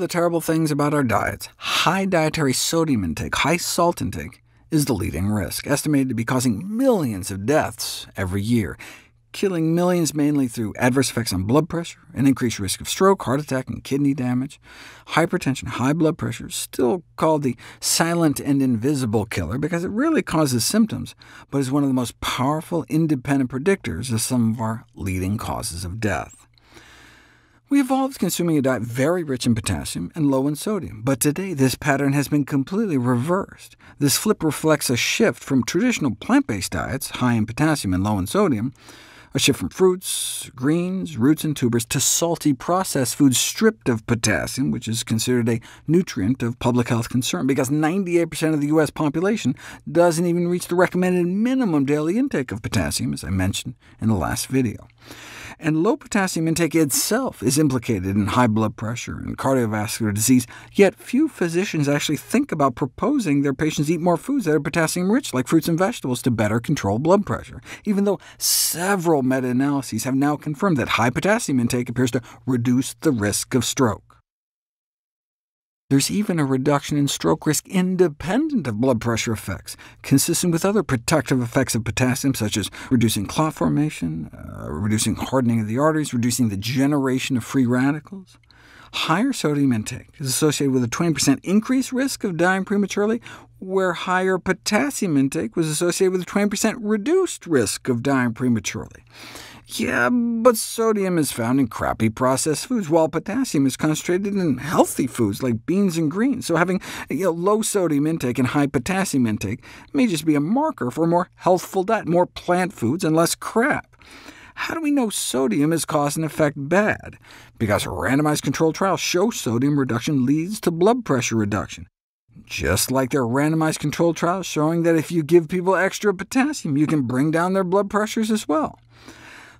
the terrible things about our diets, high dietary sodium intake, high salt intake, is the leading risk, estimated to be causing millions of deaths every year, killing millions mainly through adverse effects on blood pressure, an increased risk of stroke, heart attack, and kidney damage. Hypertension, high blood pressure, is still called the silent and invisible killer because it rarely causes symptoms, but is one of the most powerful independent predictors of some of our leading causes of death. We evolved consuming a diet very rich in potassium and low in sodium, but today this pattern has been completely reversed. This flip reflects a shift from traditional plant-based diets, high in potassium and low in sodium, a shift from fruits, greens, roots, and tubers, to salty processed foods stripped of potassium, which is considered a nutrient of public health concern, because 98% of the U.S. population doesn't even reach the recommended minimum daily intake of potassium, as I mentioned in the last video. And low potassium intake itself is implicated in high blood pressure and cardiovascular disease, yet few physicians actually think about proposing their patients eat more foods that are potassium-rich, like fruits and vegetables, to better control blood pressure, even though several meta-analyses have now confirmed that high potassium intake appears to reduce the risk of stroke. There's even a reduction in stroke risk independent of blood pressure effects, consistent with other protective effects of potassium, such as reducing clot formation, reducing hardening of the arteries, reducing the generation of free radicals. Higher sodium intake is associated with a 20% increased risk of dying prematurely, where higher potassium intake was associated with a 20% reduced risk of dying prematurely. Yeah, but sodium is found in crappy processed foods, while potassium is concentrated in healthy foods like beans and greens, so having low sodium intake and high potassium intake may just be a marker for a more healthful diet, more plant foods and less crap. How do we know sodium is cause and effect bad? Because randomized controlled trials show sodium reduction leads to blood pressure reduction, just like there are randomized controlled trials showing that if you give people extra potassium, you can bring down their blood pressures as well.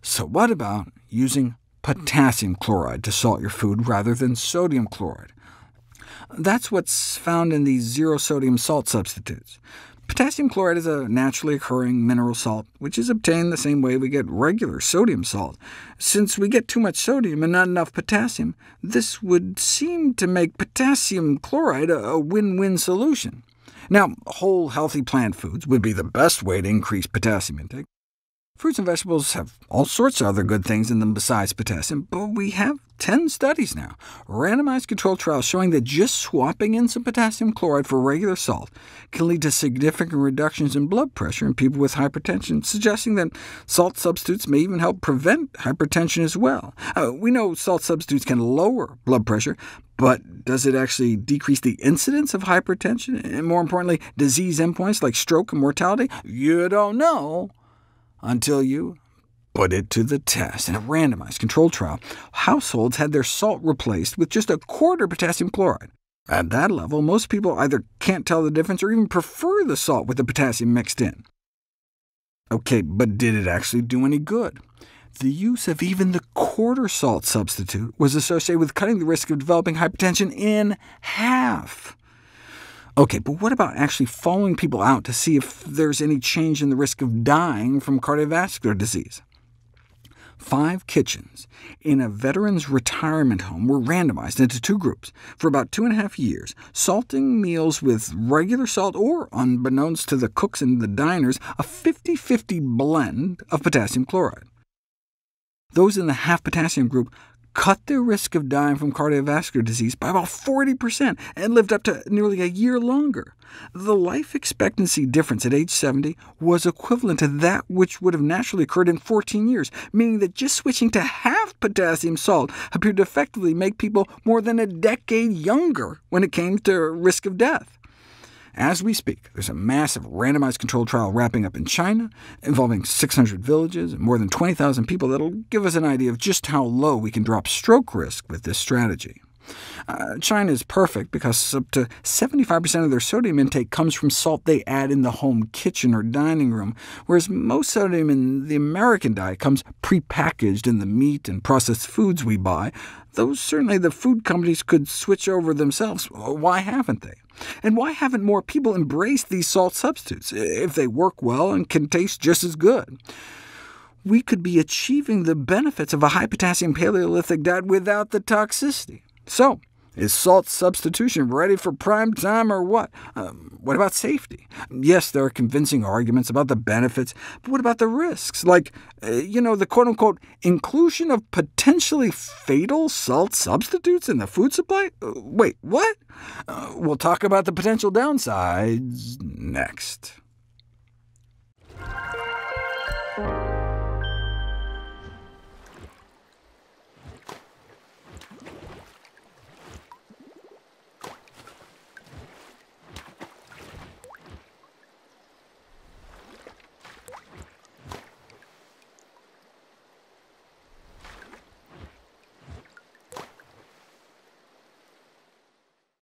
So what about using potassium chloride to salt your food rather than sodium chloride? That's what's found in these zero-sodium salt substitutes. Potassium chloride is a naturally occurring mineral salt, which is obtained the same way we get regular sodium salt. Since we get too much sodium and not enough potassium, this would seem to make potassium chloride a win-win solution. Now, whole, healthy plant foods would be the best way to increase potassium intake. Fruits and vegetables have all sorts of other good things in them besides potassium, but we have 10 studies now, randomized controlled trials showing that just swapping in some potassium chloride for regular salt can lead to significant reductions in blood pressure in people with hypertension, suggesting that salt substitutes may even help prevent hypertension as well. We know salt substitutes can lower blood pressure, but does it actually decrease the incidence of hypertension, and more importantly, disease endpoints like stroke and mortality? You don't know until you put it to the test. In a randomized controlled trial, households had their salt replaced with just a quarter potassium chloride. At that level, most people either can't tell the difference or even prefer the salt with the potassium mixed in. OK, but did it actually do any good? The use of even the quarter salt substitute was associated with cutting the risk of developing hypertension in half. OK, but what about actually following people out to see if there's any change in the risk of dying from cardiovascular disease? 5 kitchens in a veterans' retirement home were randomized into 2 groups for about 2.5 years, salting meals with regular salt or, unbeknownst to the cooks and the diners, a 50-50 blend of potassium chloride. Those in the half-potassium group cut their risk of dying from cardiovascular disease by about 40% and lived up to nearly a year longer. The life expectancy difference at age 70 was equivalent to that which would have naturally occurred in 14 years, meaning that just switching to half potassium salt appeared to effectively make people more than a decade younger when it came to risk of death. As we speak, there's a massive randomized controlled trial wrapping up in China, involving 600 villages and more than 20,000 people that'll give us an idea of just how low we can drop stroke risk with this strategy. China is perfect because up to 75% of their sodium intake comes from salt they add in the home kitchen or dining room, whereas most sodium in the American diet comes prepackaged in the meat and processed foods we buy, though certainly the food companies could switch over themselves. Why haven't they? And why haven't more people embraced these salt substitutes, if they work well and can taste just as good? We could be achieving the benefits of a high-potassium Paleolithic diet without the toxicity. So, Is salt substitution ready for prime time or what? What about safety? Yes, there are convincing arguments about the benefits, but what about the risks? Like, the quote-unquote inclusion of potentially fatal salt substitutes in the food supply? Wait, what? We'll talk about the potential downsides next.